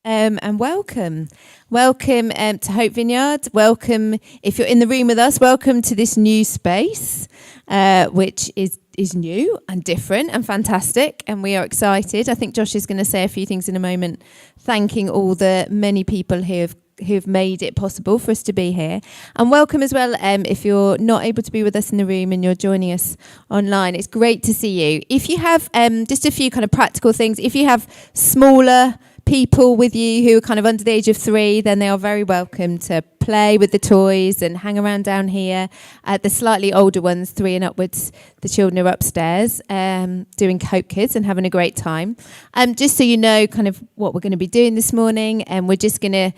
and welcome. Welcome to Hope Vineyard. Welcome, if you're in the room with us, welcome to this new space, which is new and different and fantastic, and we are excited. I think Josh is going to say a few things in a moment, thanking all the many people who've made it possible for us to be here. And welcome as well if you're not able to be with us in the room and you're joining us online. It's great to see you. If you have just a few kind of practical things, if you have smaller people with you who are kind of under the age of 3, then they are very welcome to play with the toys and hang around down here. The slightly older ones, 3 and upwards, the children are upstairs doing Hope Kids and having a great time. Just so you know kind of what we're going to be doing this morning, and we're just going to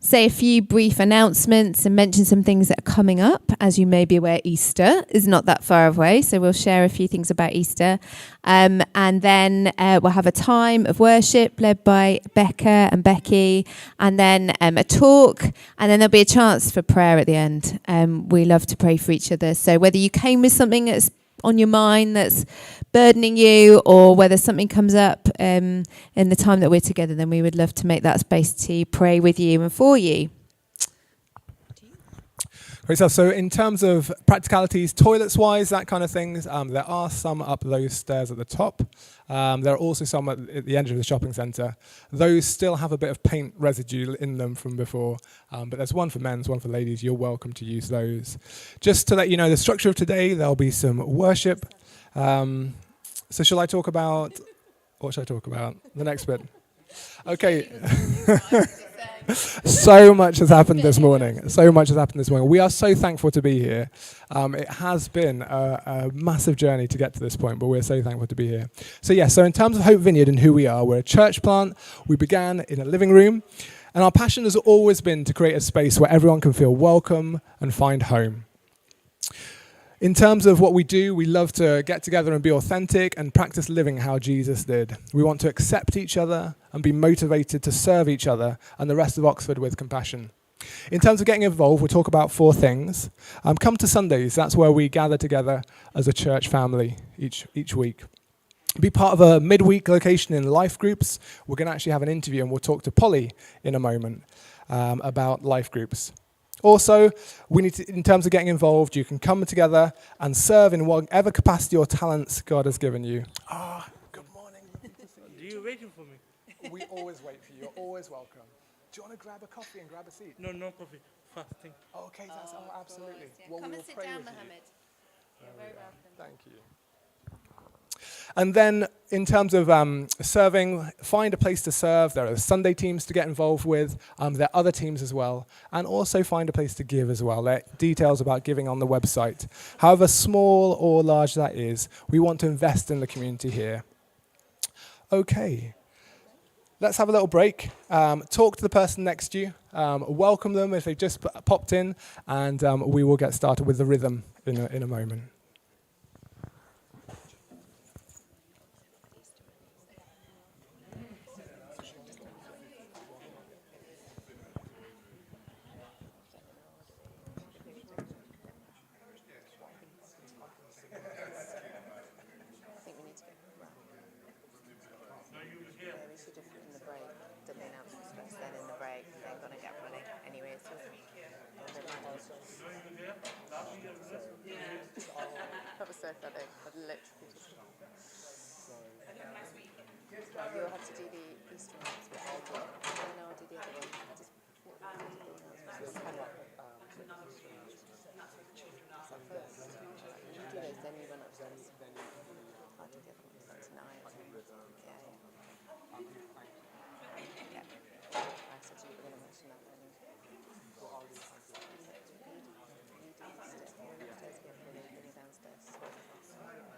say a few brief announcements and mention some things that are coming up. As you may be aware, Easter is not that far away, so we'll share a few things about Easter. And then we'll have a time of worship led by Becca and Becky, and then a talk, and then there'll be a chance for prayer at the end. We love to pray for each other. So whether you came with something that's on your mind that's burdening you, or whether something comes up in the time that we're together, then we would love to make that space to pray with you and for you. Great stuff. So in terms of practicalities, toilets-wise, that kind of things, there are some up those stairs at the top. There are also some at the end of the shopping centre. Those still have a bit of paint residue in them from before, but there's one for men's, one for ladies. You're welcome to use those. Just to let you know the structure of today, there'll be some worship. So shall I talk about, what should I talk about? The next bit. Okay. So much has happened this morning. We are so thankful to be here. It has been a massive journey to get to this point, but we're so thankful to be here. So in terms of Hope Vineyard and who we are, we're a church plant. We began in a living room, and our passion has always been to create a space where everyone can feel welcome and find home. In terms of what we do, we love to get together and be authentic and practice living how Jesus did. We want to accept each other and be motivated to serve each other and the rest of Oxford with compassion. In terms of getting involved, we'll talk about 4 things. Come to Sundays. That's where we gather together as a church family each week. Be part of a midweek location in life groups. We're going to actually have an interview, and we'll talk to Polly in a moment about life groups. Also, we need to, in terms of getting involved, you can come together and serve in whatever capacity or talents God has given you. Good morning. Are you waiting for me? We always wait for you. You're always welcome. Do you want to grab a coffee and grab a seat? No coffee. Fasting. Okay, that's absolutely. Yeah. Well, Come we and will sit pray down, with you. Mohammed. You're very welcome. Thank you. And then in terms of serving, find a place to serve. There are Sunday teams to get involved with. There are other teams as well. And also find a place to give as well. There are details about giving on the website. However small or large that is, we want to invest in the community here. Okay. Let's have a little break. Talk to the person next to you. Welcome them if they've just popped in. And we will get started with the rhythm in a moment. That was so funny. I've literally just... You'll have to do the Easter ones, which I'll do. And then I'll do the other one. You do those, then you run upstairs. I'll do the other ones tonight. Yeah. I said you were going to mention that then.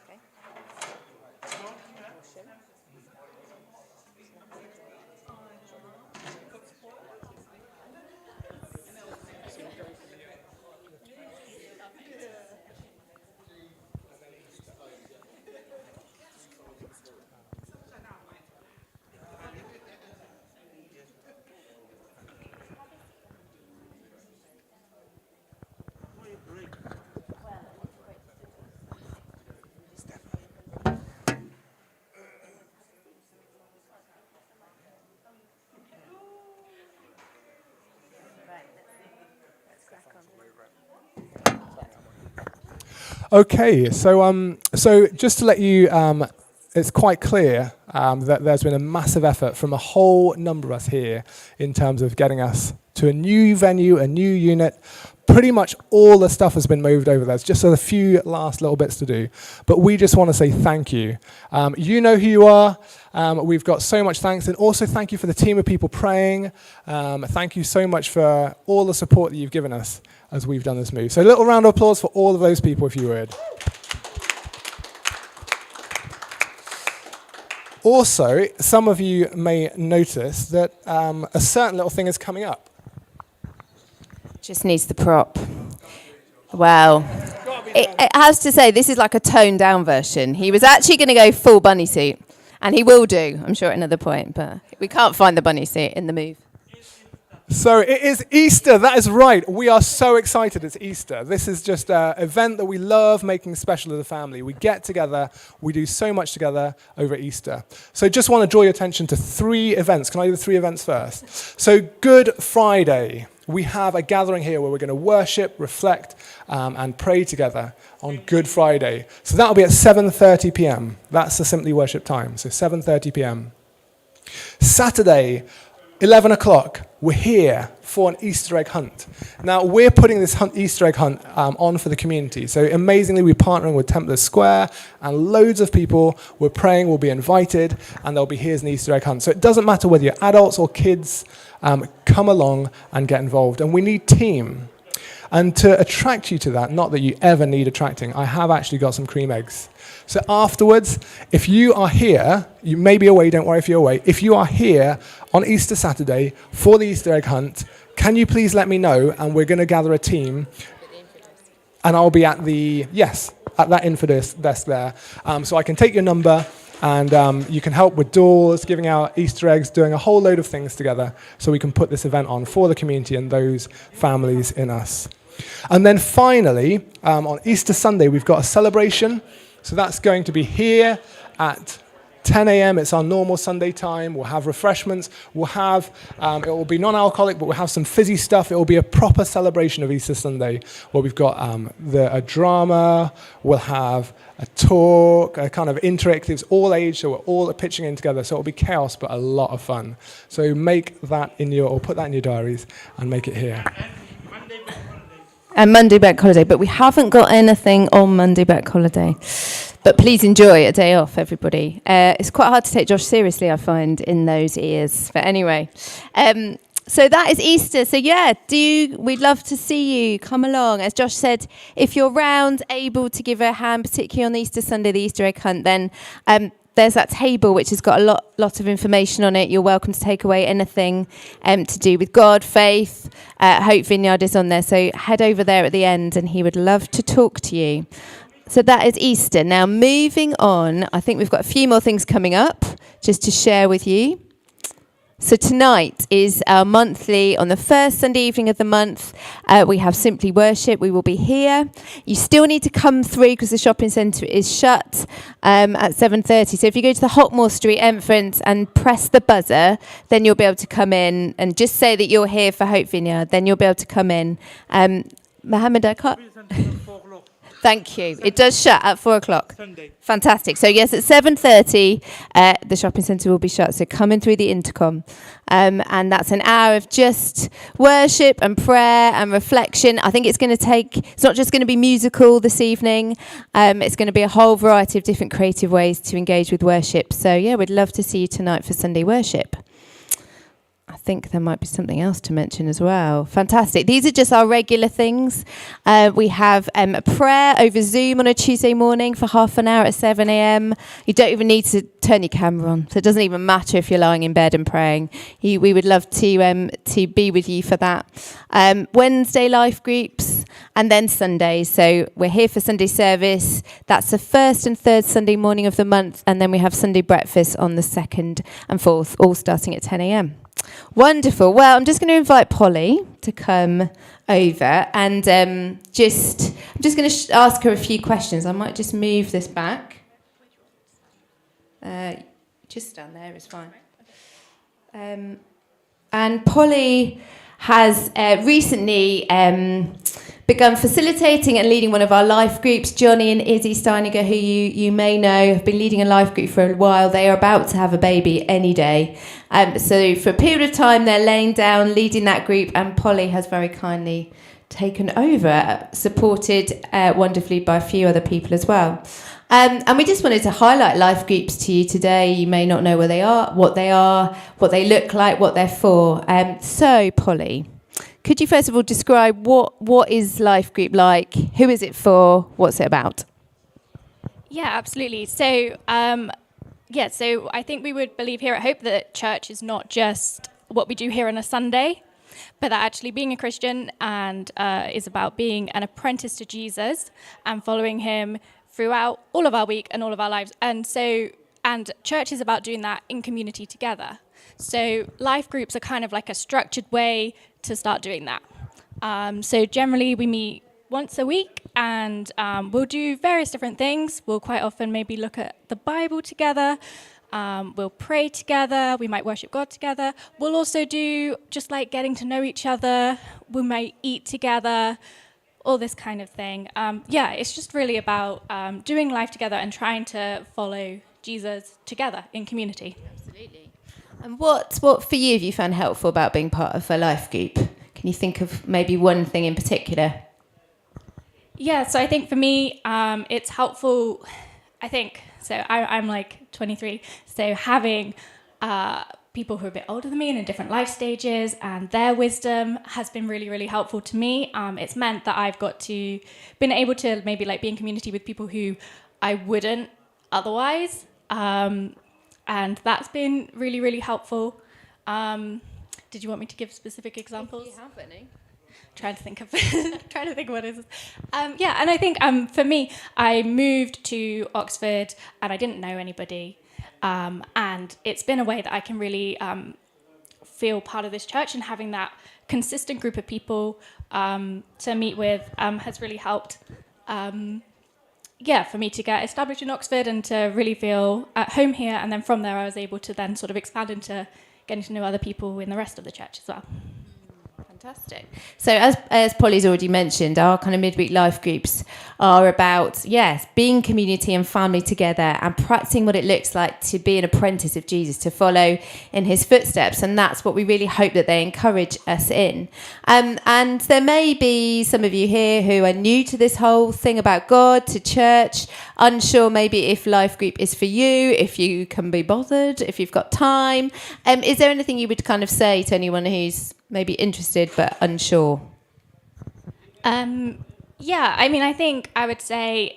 Okay. Okay, so just to let you, it's quite clear that there's been a massive effort from a whole number of us here in terms of getting us to a new venue, a new unit. Pretty much all the stuff has been moved over. There's just a few last little bits to do. But we just want to say thank you. You know who you are. We've got so much thanks. And also thank you for the team of people praying. Thank you so much for all the support that you've given us as we've done this move. So a little round of applause for all of those people, if you would. Also, some of you may notice that a certain little thing is coming up. Just needs the prop. Wow. It has to say, this is like a toned down version. He was actually going to go full bunny suit. And he will do, I'm sure, at another point. But we can't find the bunny suit in the move. So it is Easter, that is right. We are so excited it's Easter. This is just an event that we love making special as a family. We get together, we do so much together over Easter. So just want to draw your attention to 3 events. Can I do the 3 events first? So Good Friday, we have a gathering here where we're going to worship, reflect, and pray together on Good Friday. So that'll be at 7:30 p.m. That's the Simply Worship time, so 7:30 p.m. Saturday, 11 o'clock, we're here for an Easter egg hunt. Now, we're putting this Easter egg hunt on for the community. So amazingly, we're partnering with Templars Square, and loads of people we're praying will be invited, and they'll be here's an Easter egg hunt. So it doesn't matter whether you're adults or kids, come along and get involved. And we need team. And to attract you to that, not that you ever need attracting, I have actually got some cream eggs. So afterwards, if you are here, you may be away, don't worry if you're away. If you are here on Easter Saturday for the Easter egg hunt, can you please let me know? And we're going to gather a team. And I'll be at that info desk there. So I can take your number and you can help with doors, giving out Easter eggs, doing a whole load of things together so we can put this event on for the community and those families in us. And then finally, on Easter Sunday, we've got a celebration. So that's going to be here at 10 a.m. It's our normal Sunday time. We'll have refreshments. We'll have, it will be non-alcoholic, but we'll have some fizzy stuff. It will be a proper celebration of Easter Sunday where we've got a drama. We'll have a talk, a kind of interactives, all age, so we're all pitching in together. So it'll be chaos, but a lot of fun. So make that or put that in your diaries and make it here. And Monday Bank Holiday, but we haven't got anything on Monday Bank Holiday. But please enjoy a day off, everybody. It's quite hard to take Josh seriously, I find, in those ears. But anyway, so that is Easter. So yeah, we'd love to see you. Come along. As Josh said, if you're round, able to give a hand, particularly on Easter Sunday, the Easter egg hunt, then there's that table which has got a lot of information on it. You're welcome to take away anything to do with God, faith. Hope Vineyard is on there, so head over there at the end and he would love to talk to you. So that is Easter. Now moving on, I think we've got a few more things coming up just to share with you. So tonight is our monthly, on the first Sunday evening of the month, we have Simply Worship. We will be here. You still need to come through because the shopping centre is shut at 7:30. So if you go to the Hotmore Street entrance and press the buzzer, then you'll be able to come in and just say that you're here for Hope Vineyard. Then you'll be able to come in. Mohammed, I can't... Thank you. It does shut at 4 o'clock. Sunday. Fantastic. So yes, at 7:30, the shopping centre will be shut. So come in through the intercom. And that's an hour of just worship and prayer and reflection. I think it's not just going to be musical this evening. It's going to be a whole variety of different creative ways to engage with worship. So yeah, we'd love to see you tonight for Sunday worship. I think there might be something else to mention as well. Fantastic. These are just our regular things. We have a prayer over Zoom on a Tuesday morning for half an hour at 7 a.m. You don't even need to turn your camera on. So it doesn't even matter if you're lying in bed and praying. We would love to be with you for that. Wednesday life groups and then Sundays. So we're here for Sunday service. That's the first and third Sunday morning of the month. And then we have Sunday breakfast on the 2nd and 4th, all starting at 10 a.m. Wonderful. Well, I'm just going to invite Polly to come over and I'm just going to ask her a few questions. I might just move this back. Just stand there is fine. And Polly has recently begun facilitating and leading one of our life groups. Johnny and Izzy Steiniger, who you may know, have been leading a life group for a while. They are about to have a baby any day. So for a period of time, they're laying down, leading that group, and Polly has very kindly taken over, supported wonderfully by a few other people as well. And we just wanted to highlight life groups to you today. You may not know where they are, what they look like, what they're for. So, Polly, could you first of all describe what is life group like? Who is it for? What's it about? Yeah, absolutely. So, so I think we would believe here at Hope that church is not just what we do here on a Sunday, but that actually being a Christian and is about being an apprentice to Jesus and following him throughout all of our week and all of our lives. And church is about doing that in community together. So life groups are kind of like a structured way to start doing that. So generally we meet once a week and we'll do various different things. We'll quite often maybe look at the Bible together. We'll pray together. We might worship God together. We'll also do just like getting to know each other. We might eat together. All this kind of thing. It's just really about doing life together and trying to follow Jesus together in community. Absolutely. And what for you have you found helpful about being part of a life group? Can you think of maybe one thing in particular? Yeah, so I think for me, it's helpful, I'm like 23, so having people who are a bit older than me and in different life stages, and their wisdom has been really, really helpful to me. It's meant that I've been able to maybe like be in community with people who I wouldn't otherwise, and that's been really, really helpful. Did you want me to give specific examples? If you have any. Trying to think of what it is. And I think for me, I moved to Oxford and I didn't know anybody. And it's been a way that I can really feel part of this church, and having that consistent group of people to meet with has really helped, for me to get established in Oxford and to really feel at home here. And then from there, I was able to then sort of expand into getting to know other people in the rest of the church as well. Fantastic. So as Polly's already mentioned, our kind of midweek life groups are about, being community and family together and practicing what it looks like to be an apprentice of Jesus, to follow in his footsteps. And that's what we really hope that they encourage us in. And there may be some of you here who are new to this whole thing about God, to church, unsure maybe if life group is for you, if you can be bothered, if you've got time. Is there anything you would kind of say to anyone who's maybe interested but unsure? I think I would say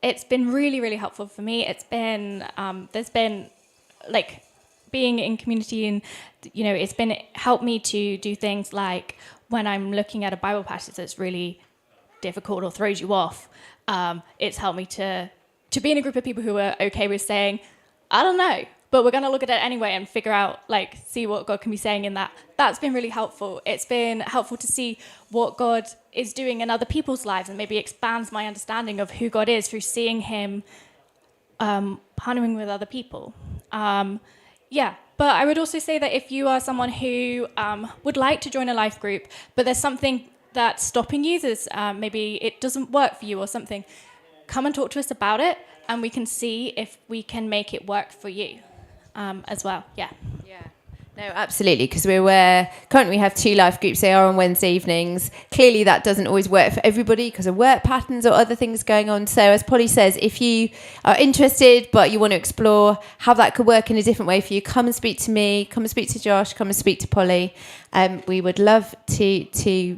it's been really, really helpful for me. It's been there's been like being in community, and it's been helped me to do things like when I'm looking at a Bible passage that's really difficult or throws you off. It's helped me to be in a group of people who are okay with saying, I don't know, but we're going to look at it anyway and figure out, see what God can be saying in that. That's been really helpful. It's been helpful to see what God is doing in other people's lives, and maybe expands my understanding of who God is through seeing him partnering with other people. But I would also say that if you are someone who would like to join a life group, but there's something that's stopping you, there's maybe it doesn't work for you or something, come and talk to us about it, and we can see if we can make it work for you. As well, yeah. No, absolutely, because we're aware currently we have 2 life groups. They are on Wednesday evenings. Clearly that doesn't always work for everybody because of work patterns or other things going on. So as Polly says, if you are interested but you want to explore how that could work in a different way for you, come and speak to me, come and speak to Josh, come and speak to Polly. We would love to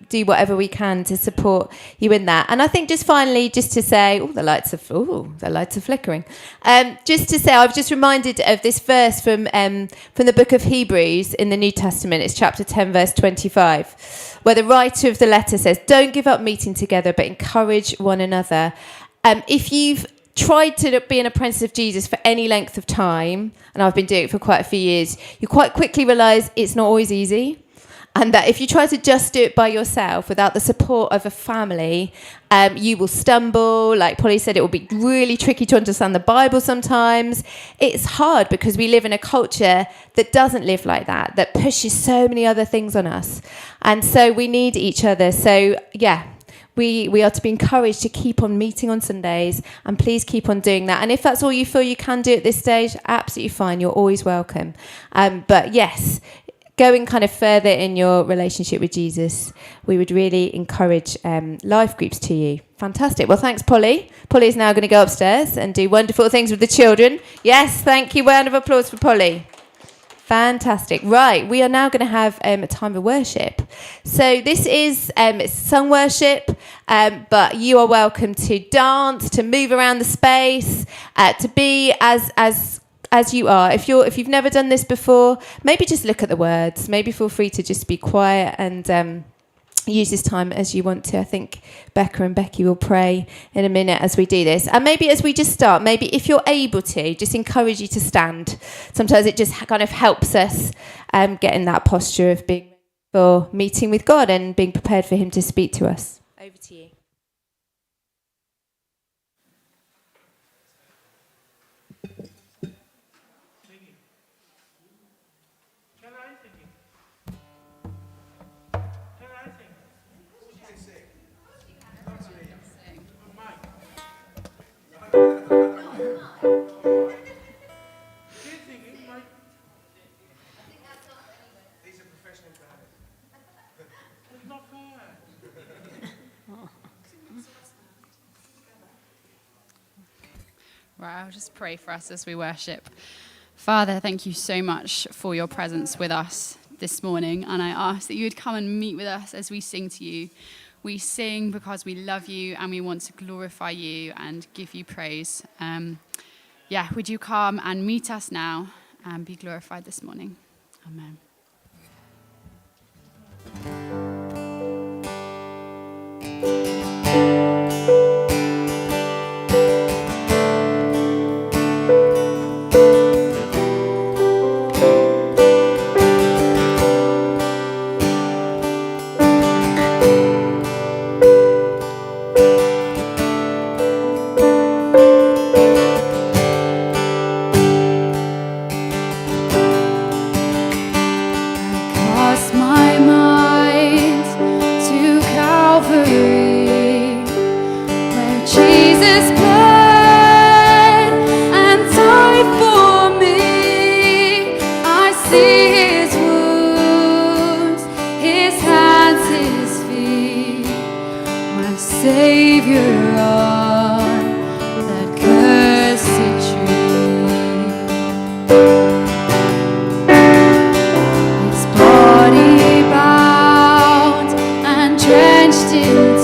do whatever we can to support you in that. And I think just finally, just to say, the lights are flickering. Just to say, I was just reminded of this verse from the book of Hebrews in the New Testament. It's chapter 10, verse 25, where the writer of the letter says, "Don't give up meeting together, but encourage one another." If you've tried to be an apprentice of Jesus for any length of time, and I've been doing it for quite a few years, you quite quickly realise it's not always easy. And that if you try to just do it by yourself without the support of a family, you will stumble. Like Polly said, it will be really tricky to understand the Bible sometimes. It's hard because we live in a culture that doesn't live like that pushes so many other things on us. And so we need each other. So, we are to be encouraged to keep on meeting on Sundays, and please keep on doing that. And if that's all you feel you can do at this stage, absolutely fine. You're always welcome. But yes, going kind of further in your relationship with Jesus, we would really encourage life groups to you. Fantastic. Well, thanks, Polly. Polly is now going to go upstairs and do wonderful things with the children. Yes, thank you. Round of applause for Polly. Fantastic. Right, we are now going to have a time of worship. So this is it's sung worship, but you are welcome to dance, to move around the space, to be as you are. If you've never done this before, maybe just look at the words. Maybe feel free to just be quiet and use this time as you want to. I think Becca and Becky will pray in a minute as we do this. And maybe as we just start, maybe if you're able to, just encourage you to stand. Sometimes it just kind of helps us get in that posture of being for meeting with God and being prepared for him to speak to us. Over to you. Can I sing? Can I sing? She's singing, Mike. He's a professional band. It's not fair. Right, I'll just pray for us as we worship. Father, thank you so much for your presence with us this morning, and I ask that you would come and meet with us as we sing to you. We sing because we love you and we want to glorify you and give you praise. Would you come and meet us now and be glorified this morning? Amen. Still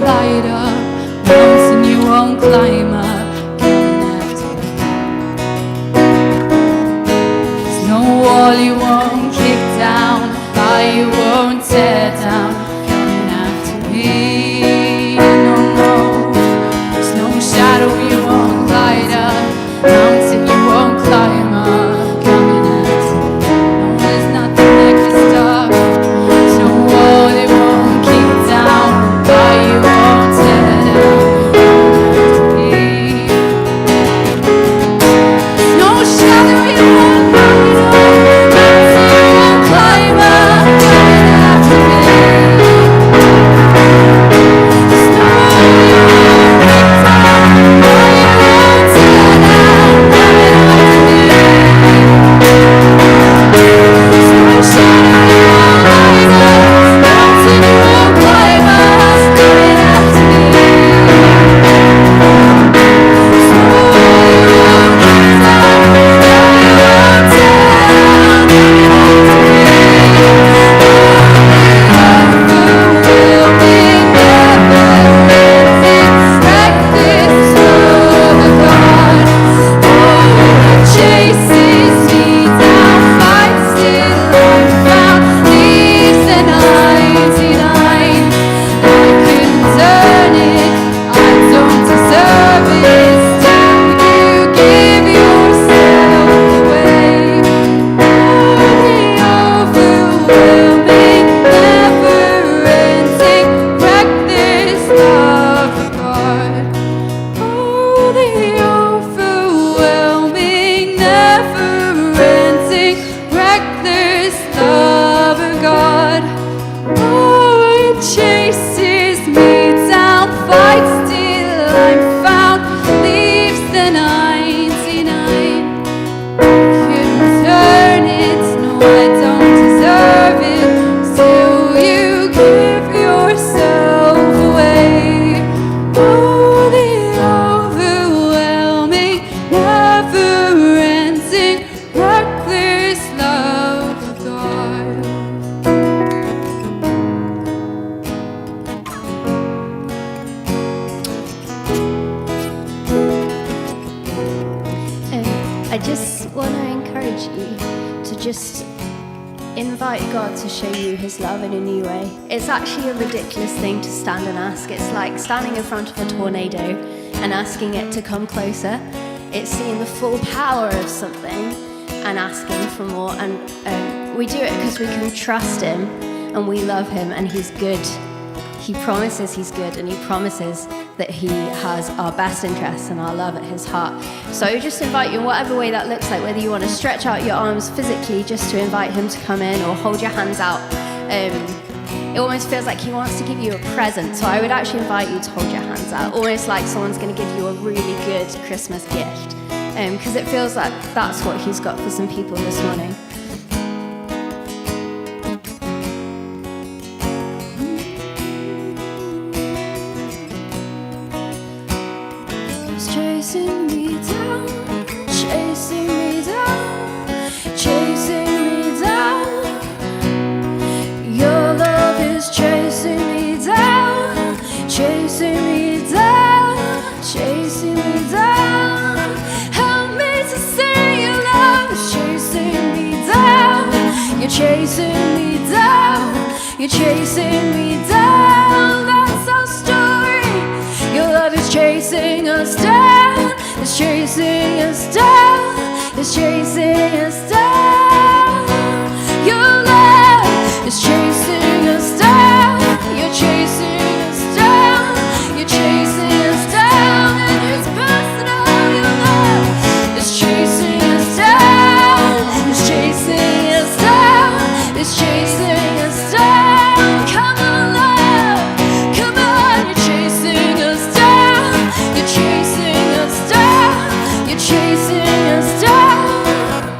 light up, mountain you won't climb up. Wall you won't kick down, fire you won't tear down, coming after me. No, no, there's no shadow you won't light up, mountain you won't climb up, coming after me. No, there's nothing that can stop, there's no wall you won't kick down, fire you won't tear down, coming after me. No shadow you won't light up, climb up, coming after me. There's no wall you won't kick down, fire you won't tear down, coming after me. There's no shadow you won't light up, mountain you won't climb up, coming after me. There's no wall you won't kick down, fire you won't tear down, coming after me. I just want to encourage you to just invite God to show you his love in a new way. It's actually a ridiculous thing to stand and ask. It's like standing in front of a tornado and asking it to come closer. It's seeing the full power of something and asking for more. And we do it because we can trust him and we love him and he's good. He promises he's good and he promises that he has our best interests and our love at his heart. So I just invite you in whatever way that looks like, whether you want to stretch out your arms physically just to invite him to come in or hold your hands out. It almost feels like he wants to give you a present. So I would actually invite you to hold your hands out, almost like someone's going to give you a really good Christmas gift. Because it feels like that's what he's got for some people this morning. Chasing me down, chasing me down, chasing me down. Your love is chasing me down, chasing me down, chasing me down. Help me to see your love is chasing me down. You're chasing me down, you're chasing me down. That's our story. Your love is chasing us down, it's chasing us down, it's chasing us down. Your love is chasing us down, you're chasing us down, you're chasing us down, and it's personal. Your love is chasing us down, it's chasing us down, it's chasing us down. Come on, love, come on, you're chasing us down, you're chasing us down, you're chasing us down.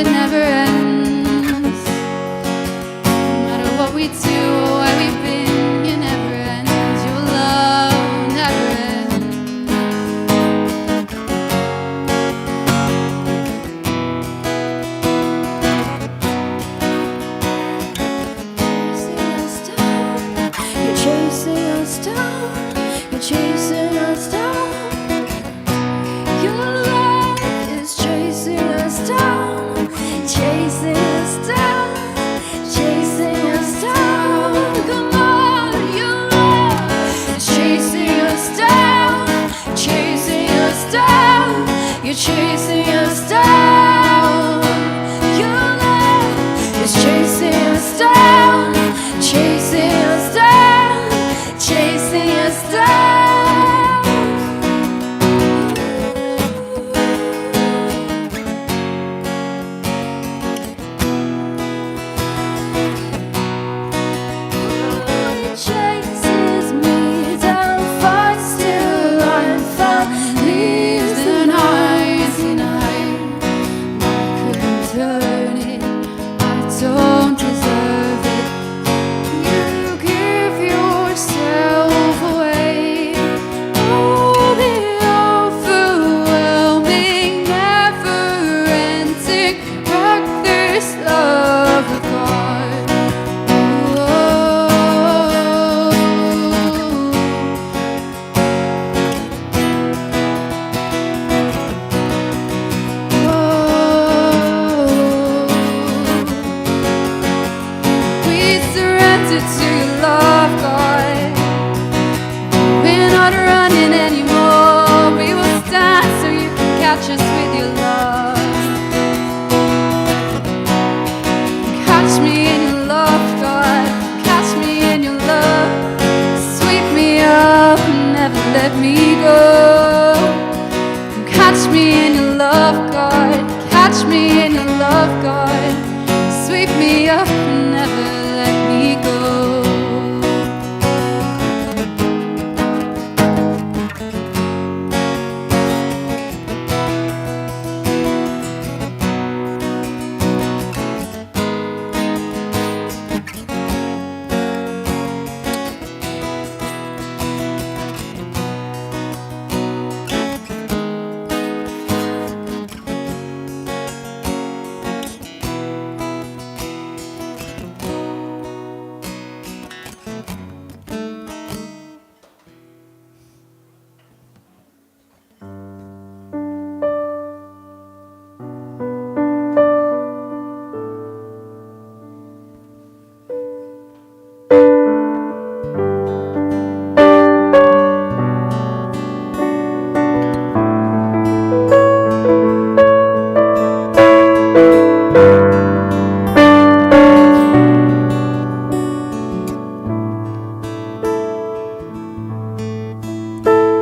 it never ends. No matter what we do or where we've been, you never end. Your love never ends. You're chasing us down. You're chasing us down. Your love is chasing us down. Chasing us down. Chasing us down. Come on, your love is chasing us down. Chasing us down. You're chasing us down. Your love is chasing us down. Chasing us down. Chasing us down. It chases me down, fights till I'm found, leaves the 99. I couldn't turn it, I don't deserve it. You give yourself away. Oh, the overwhelming, never-ending, reckless love of God. We surrender to your love, God. We're not running anymore. We will stand so you can catch us with your love. Catch me in your love, God. Catch me in your love. Sweep me up and never let me go. Catch me in your love, God. Catch me in your love, God. Sweep me up and never let me go.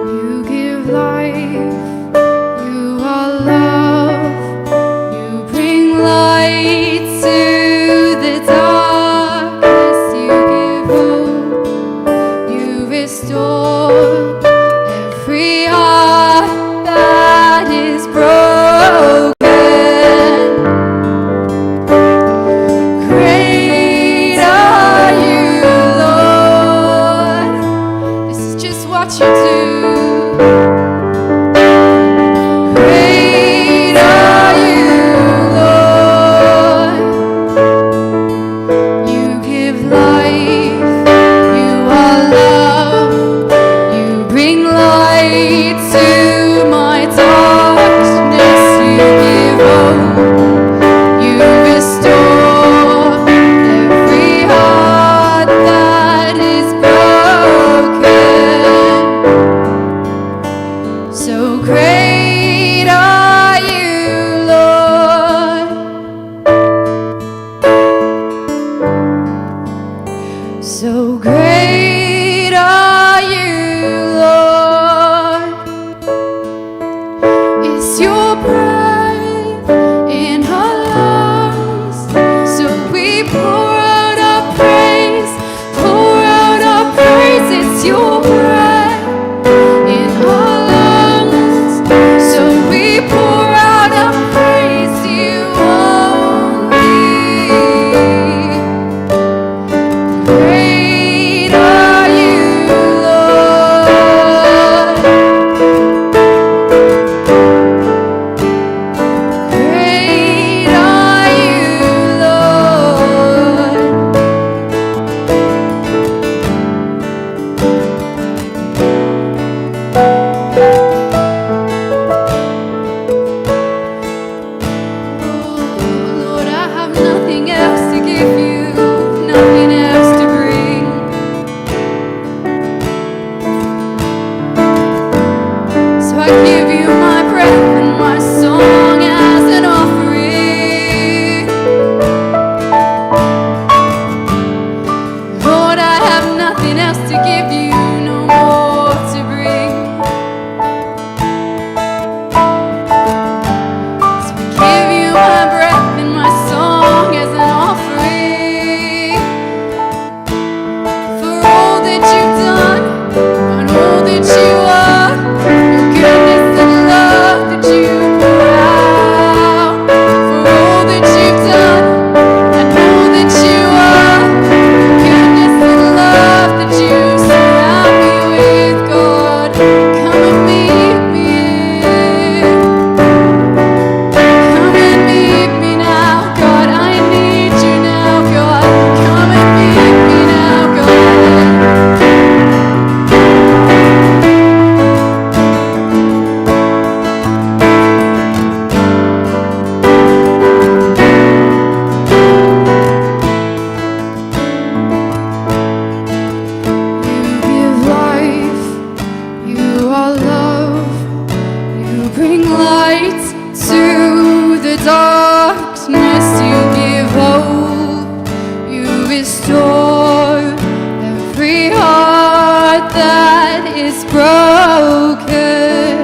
You give life, you are love, you bring light to the darkness, you give hope, you restore every heart that is broken. Great are you, Lord. This is just what you do. Great are you, Lord. You give life, you are love, you bring light to my darkness, you give hope, you restore every heart that is broken. So great are you, Lord. So great are you, Lord. It's your breath in our lungs. So we pour out our praise, pour out our praise. It's your breath in our lungs. So we pour out our praise to you only. light to the darkness. You give hope, you restore every heart that is broken.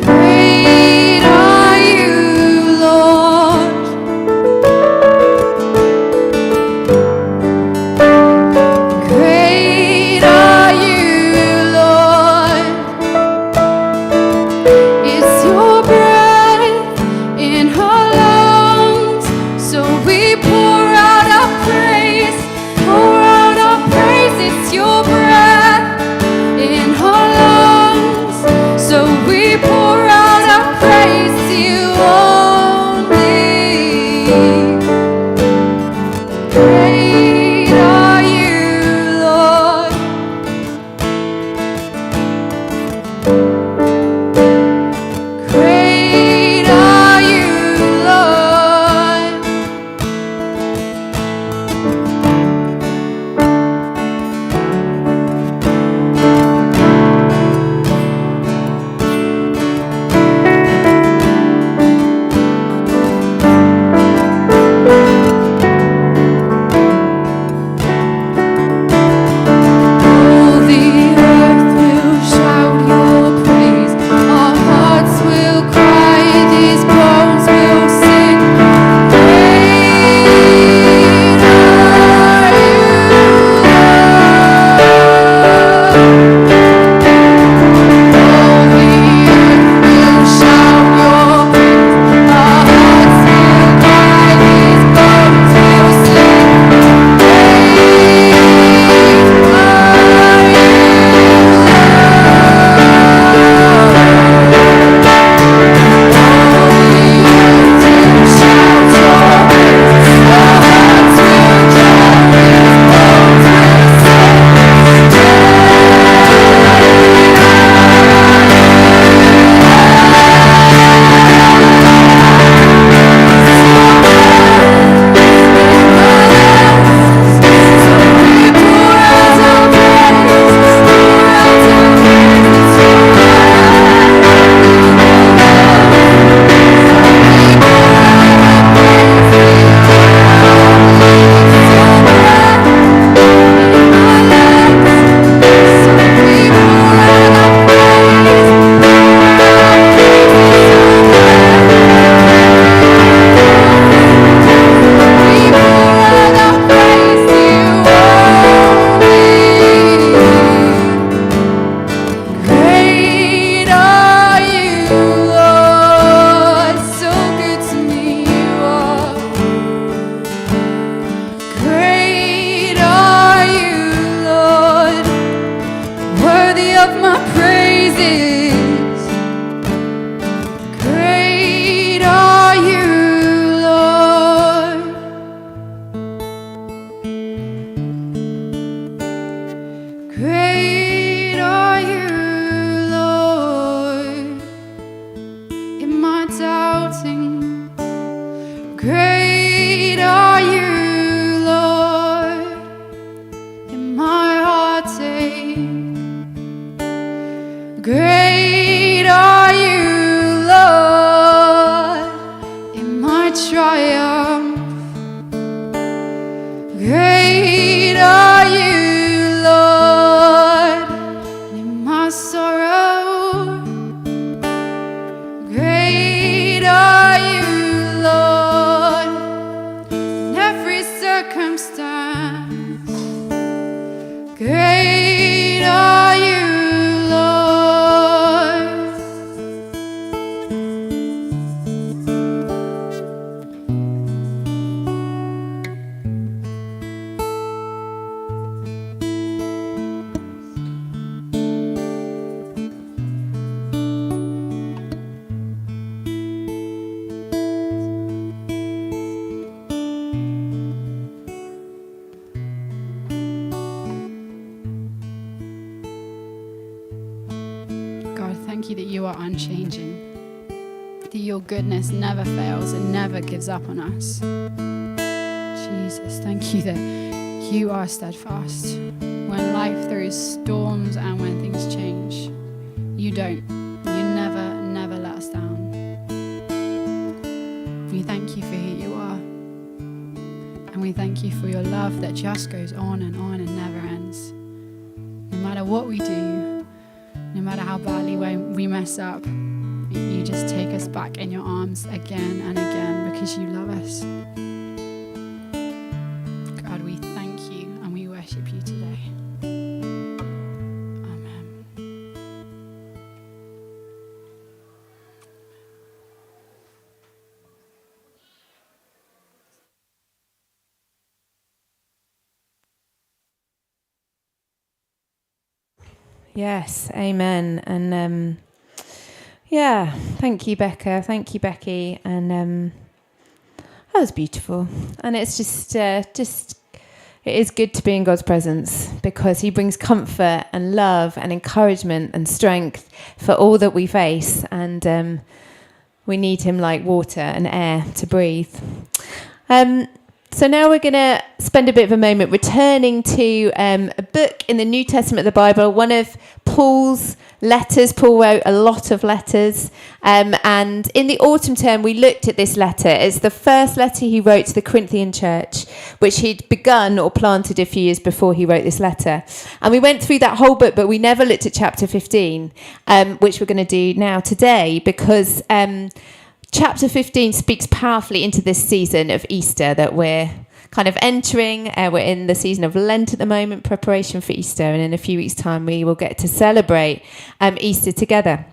Great are you, Lord. Great are you, Lord. It's your breath in our lungs, so we pour out our praise, pour out our praise. It's your breath in our lungs, so we pour out our praise to you only. Great are you, Lord. Great are you, Lord. All the earth will shout your praise. Our hearts will cry, these bones will sing. Great are you, Lord. All the earth will shout your praise. Our hearts will cry, these bones will sing. Great are you, Lord. So good to me, you are. Great are you, Lord. Worthy of my praises. Great are you, Lord. Great are you, Lord. In my doubting, great are you, Lord. In my heartache, great are you, Lord. In my triumph, great are you, Lord. In my sorrow, great are you, Lord. In every circumstance, great are you, Lord. God, thank you that you are unchanging, that your goodness never fails and never gives up on us. Jesus, thank you that you are steadfast. When life throws storms and when things change, you don't we thank you for your love that just goes on and never ends. No matter what we do, no matter how badly we mess up, you just take us back in your arms again and again because you love us. God, we thank you and we worship you today. Amen. Yes, amen. And yeah, thank you, Becca. Thank you, Becky. And that was beautiful. And it's just it is good to be in God's presence because he brings comfort and love and encouragement and strength for all that we face. And we need him like water and air to breathe. So now we're going to spend a bit of a moment returning to a book in the New Testament of the Bible, one of Paul's letters. Paul wrote a lot of letters. And in the autumn term, we looked at this letter. It's the first letter he wrote to the Corinthian church, which he'd begun or planted a few years before he wrote this letter. And we went through that whole book, but we never looked at chapter 15, which we're going to do now today, because chapter 15 speaks powerfully into this season of Easter that we're kind of entering. We're in the season of Lent at the moment, preparation for Easter, and in a few weeks' time we will get to celebrate Easter together.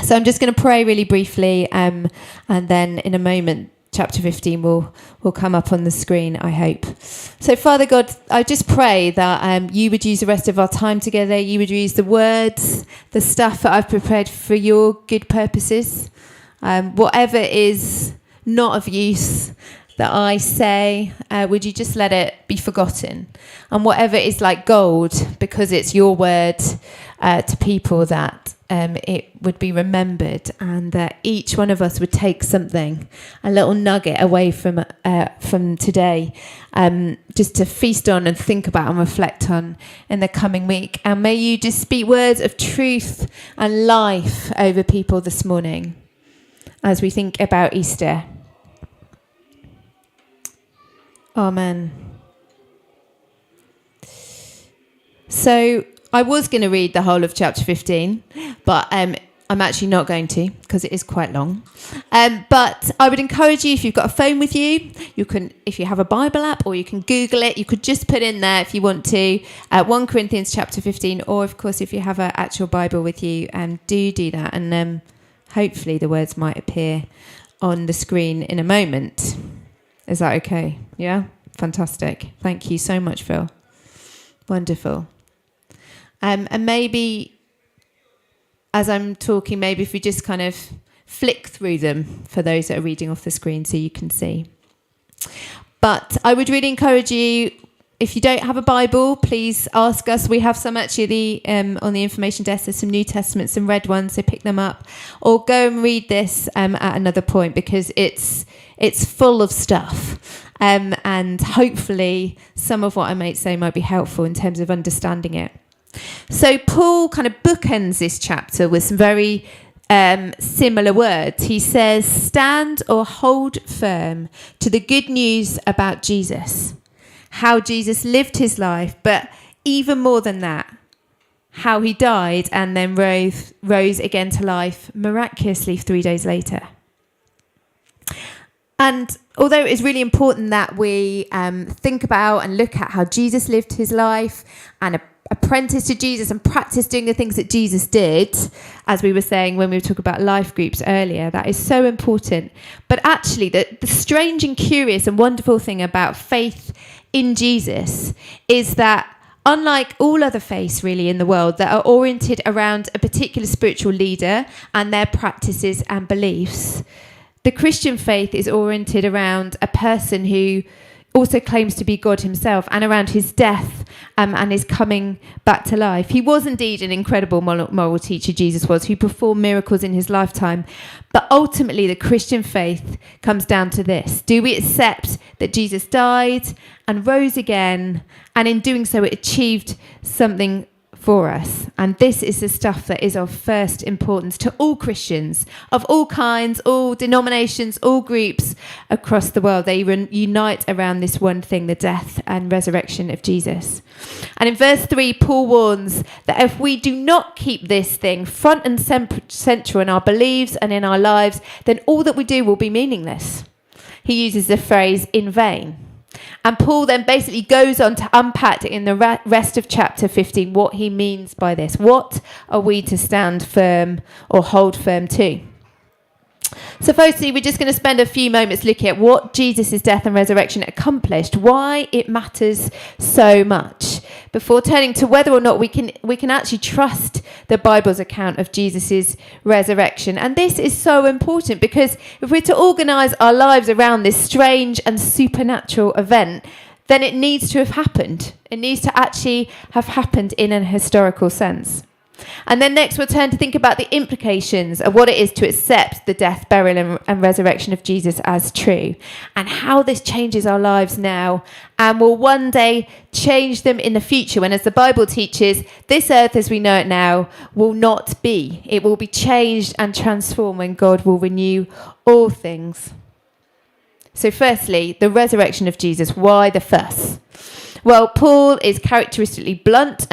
So I'm just going to pray really briefly, and then in a moment chapter 15 will come up on the screen, I hope. So Father God, I just pray that you would use the rest of our time together. You would use the words, the stuff that I've prepared for your good purposes. Whatever is not of use that I say, would you just let it be forgotten? And whatever is like gold, because it's your word to people, that it would be remembered, and that each one of us would take something, a little nugget away from today, just to feast on and think about and reflect on in the coming week. And may you just speak words of truth and life over people this morning as we think about Easter. Amen. So I was going to read the whole of chapter 15, but I'm actually not going to, because it is quite long. But I would encourage you, if you've got a phone with you, you can, if you have a Bible app, or you can Google it, you could just put in there if you want to, 1 Corinthians chapter 15, or of course if you have an actual Bible with you, do that, and hopefully the words might appear on the screen in a moment. Is that okay? Yeah? Fantastic. Thank you so much, Phil. Wonderful. And maybe, as I'm talking, maybe if we just kind of flick through them for those that are reading off the screen so you can see. But I would really encourage you, if you don't have a Bible, please ask us. We have some actually on the information desk. There's some New Testaments, some red ones, so pick them up. Or go and read this at another point, because it's full of stuff. And hopefully some of what I might say might be helpful in terms of understanding it. So Paul kind of bookends this chapter with some very similar words. He says, stand or hold firm to the good news about Jesus. How Jesus lived his life, but even more than that, how he died and then rose again to life miraculously 3 days later. And although it is really important that we think about and look at how Jesus lived his life and apprentice to Jesus and practice doing the things that Jesus did, as we were saying when we were talking about life groups earlier, that is so important. But actually, the strange and curious and wonderful thing about faith in Jesus is that, unlike all other faiths really in the world that are oriented around a particular spiritual leader and their practices and beliefs, the Christian faith is oriented around a person who also claims to be God himself, and around his death and his coming back to life. He was indeed an incredible moral teacher, Jesus was, who performed miracles in his lifetime. But ultimately, the Christian faith comes down to this. Do we accept that Jesus died and rose again, and in doing so it achieved something for us. And this is the stuff that is of first importance to all Christians of all kinds, all denominations, all groups across the world. They unite around this one thing, the death and resurrection of Jesus. And in verse 3, Paul warns that if we do not keep this thing front and central in our beliefs and in our lives, then all that we do will be meaningless. He uses the phrase in vain. And Paul then basically goes on to unpack in the rest of chapter 15 what he means by this. What are we to stand firm or hold firm to? So firstly, we're just going to spend a few moments looking at what Jesus' death and resurrection accomplished, why it matters so much, before turning to whether or not we can actually trust the Bible's account of Jesus' resurrection. And this is so important because if we're to organise our lives around this strange and supernatural event, then it needs to have happened. It needs to actually have happened in an historical sense. And then next we'll turn to think about the implications of what it is to accept the death, burial and resurrection of Jesus as true, and how this changes our lives now and will one day change them in the future when, as the Bible teaches, this earth as we know it now will not be. It will be changed and transformed when God will renew all things. So firstly, the resurrection of Jesus. Why the fuss? Well, Paul is characteristically blunt and